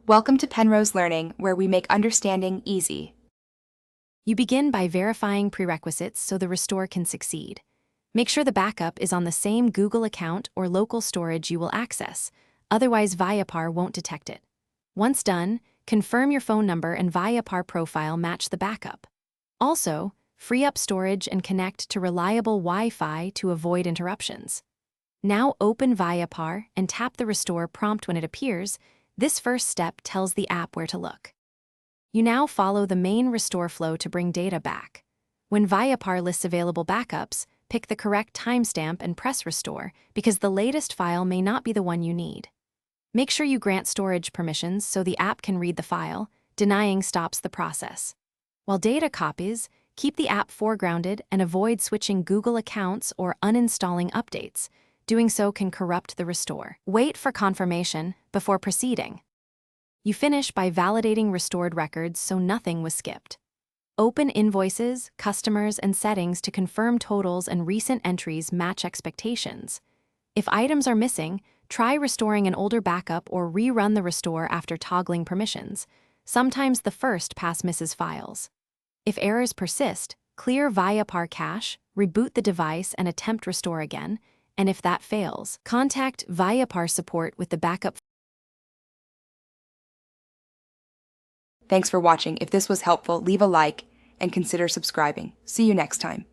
Welcome to Penrose Learning, where we make understanding easy. You begin by verifying prerequisites so the restore can succeed. Make sure the backup is on the same Google account or local storage you will access, otherwise Vyapar won't detect it. Once done, confirm your phone number and Vyapar profile match the backup. Also, free up storage and connect to reliable Wi-Fi to avoid interruptions. Now open Vyapar and tap the restore prompt when it appears. This first step tells the app where to look. You now follow the main restore flow to bring data back. When Vyapar lists available backups, pick the correct timestamp and press restore because the latest file may not be the one you need. Make sure you grant storage permissions so the app can read the file. Denying stops the process. While data copies, keep the app foregrounded and avoid switching Google accounts or uninstalling updates. Doing so can corrupt the restore. Wait for confirmation before proceeding. You finish by validating restored records so nothing was skipped. Open invoices, customers, and settings to confirm totals and recent entries match expectations. If items are missing, try restoring an older backup or rerun the restore after toggling permissions. Sometimes the first pass misses files. If errors persist, clear Vyapar cache, reboot the device and attempt restore again, and if that fails, contact Vyapar support with the backup. Thanks for watching. If this was helpful, leave a like and consider subscribing. See you next time.